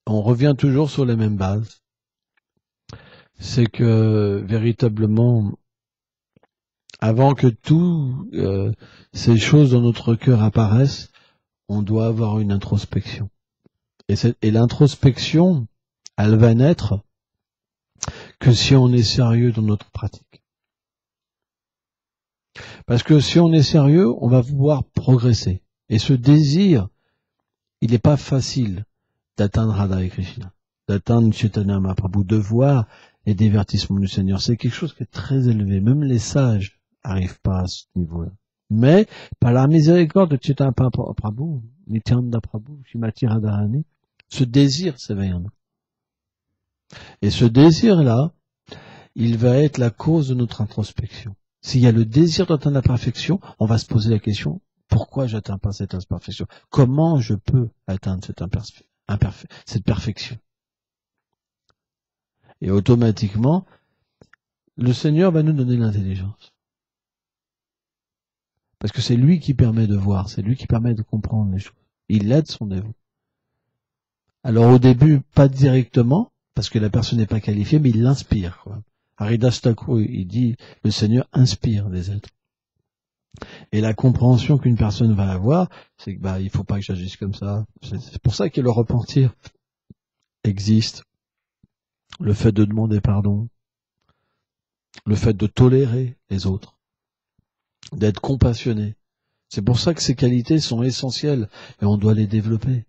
on revient toujours sur les mêmes bases. C'est que véritablement, avant que tout ces choses dans notre cœur apparaissent, on doit avoir une introspection. Et l'introspection, elle va naître que si on est sérieux dans notre pratique. Parce que si on est sérieux, on va pouvoir progresser. Et ce désir, il n'est pas facile d'atteindre Radha et Krishna, d'atteindre Chaitanya Mahaprabhu, de voir les divertissements du Seigneur. C'est quelque chose qui est très élevé. Même les sages n'arrivent pas à ce niveau-là. Mais, par la miséricorde de Chaitanya Prabhu, Nityananda Prabhu, Srimati Radharani, ce désir s'éveille en nous. Et ce désir-là, il va être la cause de notre introspection. S'il y a le désir d'atteindre la perfection, on va se poser la question, pourquoi j'atteins pas cette imperfection? Comment je peux atteindre cette perfection? Et automatiquement, le Seigneur va nous donner l'intelligence. Parce que c'est lui qui permet de voir, c'est lui qui permet de comprendre les choses. Il aide son dévot. Alors au début, pas directement, parce que la personne n'est pas qualifiée, mais il l'inspire, quoi. Haridas Thakur, il dit, le Seigneur inspire les êtres. Et la compréhension qu'une personne va avoir, c'est que il faut pas que j'agisse comme ça. C'est pour ça que le repentir existe. Le fait de demander pardon, le fait de tolérer les autres, d'être compassionné. C'est pour ça que ces qualités sont essentielles et on doit les développer.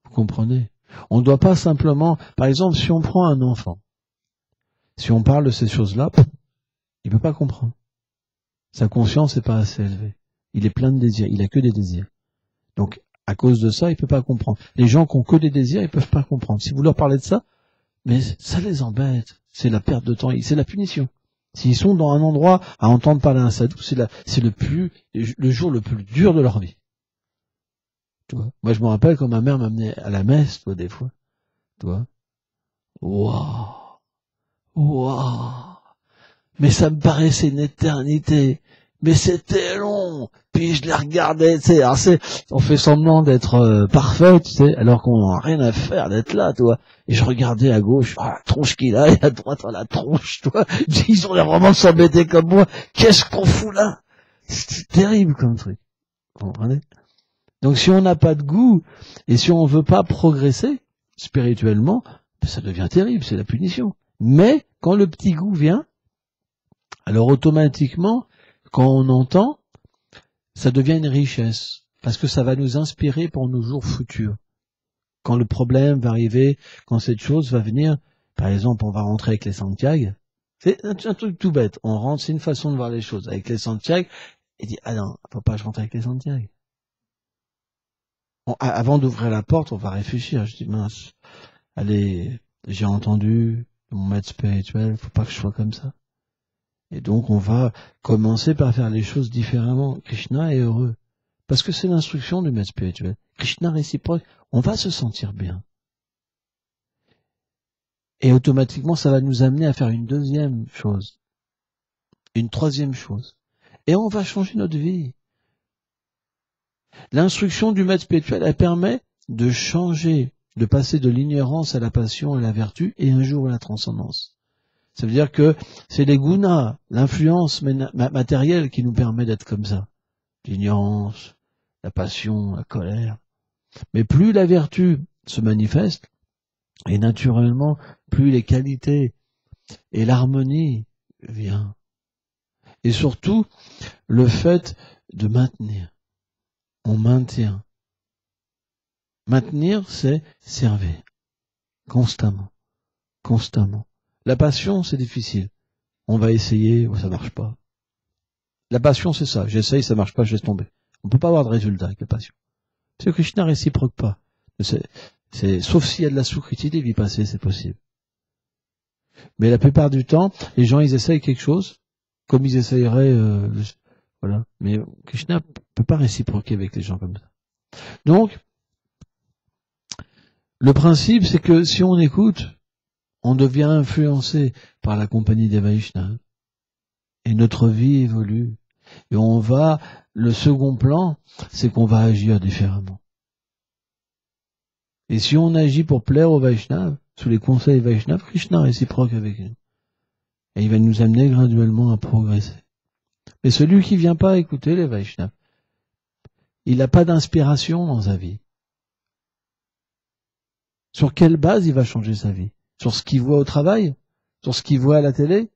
Vous comprenez? On ne doit pas simplement, par exemple, si on prend un enfant, si on parle de ces choses-là, il ne peut pas comprendre. Sa conscience n'est pas assez élevée. Il est plein de désirs, il a que des désirs. Donc, à cause de ça, il ne peut pas comprendre. Les gens qui ont que des désirs, ils ne peuvent pas comprendre. Si vous leur parlez de ça, mais ça les embête. C'est la perte de temps, c'est la punition. S'ils sont dans un endroit à entendre parler d'un sadhu, c'est le jour le plus dur de leur vie. Tu vois. Moi, je me rappelle quand ma mère m'amenait à la messe, toi, des fois. Tu vois. Waouh! Waouh! Mais ça me paraissait une éternité. Mais c'était long. Puis je les regardais, tu sais, on fait semblant d'être parfait, tu sais, alors qu'on n'a rien à faire d'être là, tu vois. Et je regardais à gauche, la tronche qu'il a, et à droite, la tronche, tu vois. Ils ont l'air vraiment de s'embêter comme moi. Qu'est-ce qu'on fout là? C'est terrible comme truc. Vous comprenez? Donc si on n'a pas de goût, et si on veut pas progresser spirituellement, ça devient terrible, c'est la punition. Mais quand le petit goût vient, alors automatiquement, quand on entend, ça devient une richesse, parce que ça va nous inspirer pour nos jours futurs. Quand le problème va arriver, quand cette chose va venir, par exemple, on va rentrer avec les Santiago, c'est un truc tout bête, on rentre, c'est une façon de voir les choses, avec les Santiago, et dit, ah non, faut pas que je rentre avec les Santiago. Avant d'ouvrir la porte, on va réfléchir, je dis, mince, allez, j'ai entendu mon maître spirituel, faut pas que je sois comme ça. Et donc, on va commencer par faire les choses différemment. Krishna est heureux. Parce que c'est l'instruction du maître spirituel. Krishna réciproque, on va se sentir bien. Et automatiquement, ça va nous amener à faire une deuxième chose. Une troisième chose. Et on va changer notre vie. L'instruction du maître spirituel, elle permet de changer, de passer de l'ignorance à la passion, à la vertu, et un jour à la transcendance. Ça veut dire que c'est les gunas, l'influence matérielle qui nous permet d'être comme ça. L'ignorance, la passion, la colère. Mais plus la vertu se manifeste, et naturellement, plus les qualités et l'harmonie viennent. Et surtout, le fait de maintenir. On maintient. Maintenir, c'est servir. Constamment. Constamment. La passion, c'est difficile. On va essayer, ça marche pas. La passion, c'est ça. J'essaye, ça marche pas, je laisse tomber. On peut pas avoir de résultat avec la passion. Parce que Krishna réciproque pas. Sauf s'il y a de la soukriti, des vies passées, c'est possible. Mais la plupart du temps, les gens, ils essayent quelque chose, comme ils essayeraient, voilà. Mais Krishna peut pas réciproquer avec les gens comme ça. Donc, le principe, c'est que si on écoute, on devient influencé par la compagnie des Vaishnavas. Et notre vie évolue. Et le second plan, c'est qu'on va agir différemment. Et si on agit pour plaire aux Vaishnavas, sous les conseils Vaishnavas, Krishna réciproque avec nous. Et il va nous amener graduellement à progresser. Mais celui qui vient pas écouter les Vaishnavas, il n'a pas d'inspiration dans sa vie. Sur quelle base il va changer sa vie? Sur ce qu'il voit au travail? Sur ce qu'il voit à la télé?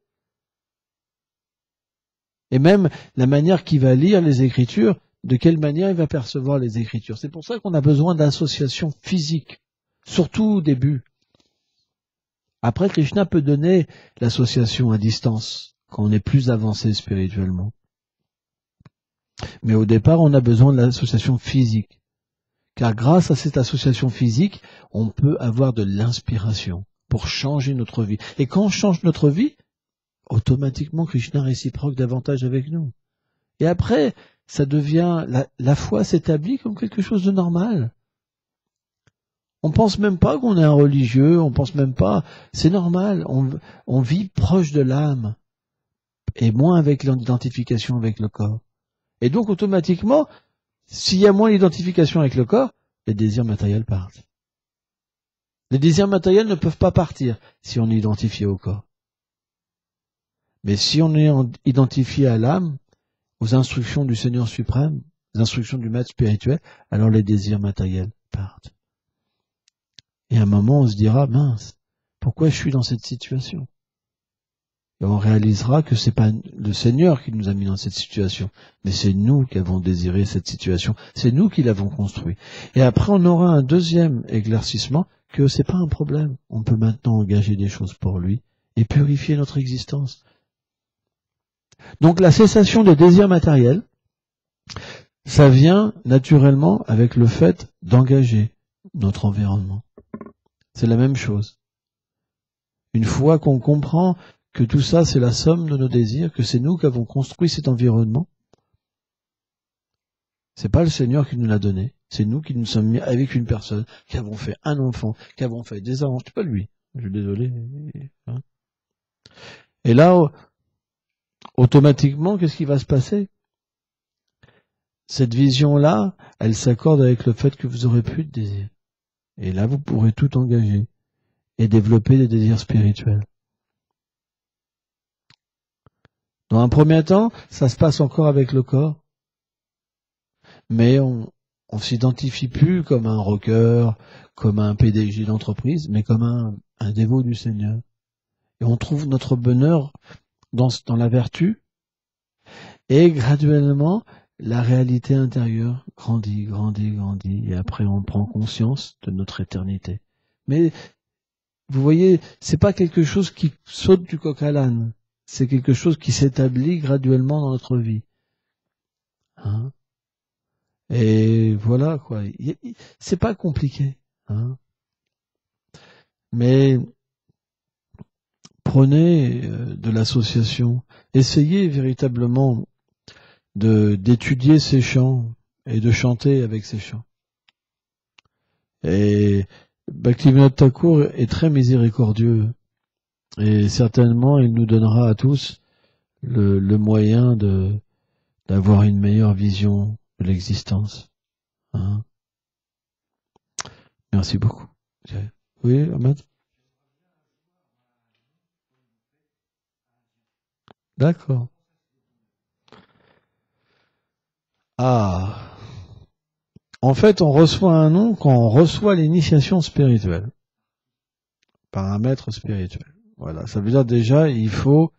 Et même la manière qu'il va lire les Écritures, de quelle manière il va percevoir les Écritures. C'est pour ça qu'on a besoin d'associations physiques, surtout au début. Après, Krishna peut donner l'association à distance, quand on est plus avancé spirituellement. Mais au départ, on a besoin de l'association physique. Car grâce à cette association physique, on peut avoir de l'inspiration pour changer notre vie. Et quand on change notre vie, automatiquement, Krishna réciproque davantage avec nous. Et après, ça devient, la foi s'établit comme quelque chose de normal. On pense même pas qu'on est un religieux, on pense même pas, c'est normal, on vit proche de l'âme, et moins avec l'identification avec le corps. Et donc, automatiquement, s'il y a moins d'identification avec le corps, les désirs matériels partent. Les désirs matériels ne peuvent pas partir si on est identifié au corps. Mais si on est identifié à l'âme, aux instructions du Seigneur suprême, aux instructions du maître spirituel, alors les désirs matériels partent. Et à un moment, on se dira, mince, pourquoi je suis dans cette situation? Et on réalisera que c'est pas le Seigneur qui nous a mis dans cette situation, mais c'est nous qui avons désiré cette situation, c'est nous qui l'avons construit. Et après, on aura un deuxième éclaircissement, que c'est pas un problème. On peut maintenant engager des choses pour lui et purifier notre existence. Donc la cessation des désirs matériels, ça vient naturellement avec le fait d'engager notre environnement. C'est la même chose. Une fois qu'on comprend que tout ça, c'est la somme de nos désirs, que c'est nous qui avons construit cet environnement, c'est pas le Seigneur qui nous l'a donné, c'est nous qui nous sommes mis avec une personne, qui avons fait un enfant, qui avons fait des enfants, c'est pas lui, je suis désolé. Hein. Et là, automatiquement, qu'est-ce qui va se passer? Cette vision-là, elle s'accorde avec le fait que vous aurez plus de désirs. Et là, vous pourrez tout engager et développer des désirs spirituels. Dans un premier temps, ça se passe encore avec le corps, mais on s'identifie plus comme un rocker, comme un PDG d'entreprise, mais comme un dévot du Seigneur. Et on trouve notre bonheur dans la vertu, et graduellement, la réalité intérieure grandit, grandit, grandit, et après on prend conscience de notre éternité. Mais vous voyez, c'est pas quelque chose qui saute du coq à l'âne, c'est quelque chose qui s'établit graduellement dans notre vie. Hein? Et voilà quoi, c'est pas compliqué. Hein? Mais prenez de l'association, essayez véritablement d'étudier ces chants et de chanter avec ces chants. Et Bhaktivinoda Thakur est très miséricordieux et certainement il nous donnera à tous le moyen d'avoir une meilleure vision de l'existence. Hein. Merci beaucoup. Oui, Ahmed? D'accord. Ah. En fait, on reçoit un nom quand on reçoit l'initiation spirituelle par un maître spirituel. Voilà, ça veut dire déjà il faut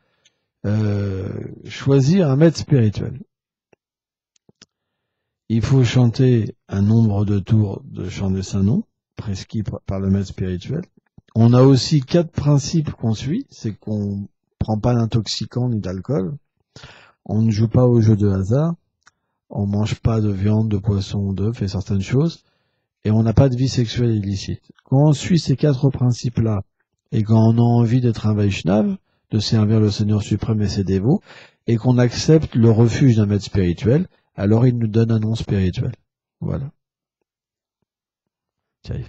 choisir un maître spirituel. Il faut chanter un nombre de tours de chant de Saint-Nom, prescrit par le maître spirituel. On a aussi 4 principes qu'on suit, c'est qu'on prend pas d'intoxicants ni d'alcool, on ne joue pas au jeu de hasard, on mange pas de viande, de poisson ou d'œufs et certaines choses, et on n'a pas de vie sexuelle illicite. Quand on suit ces 4 principes-là, et quand on a envie d'être un Vaishnav, de servir le Seigneur suprême et ses dévots, et qu'on accepte le refuge d'un maître spirituel, alors il nous donne un nom spirituel. Voilà. Tiens.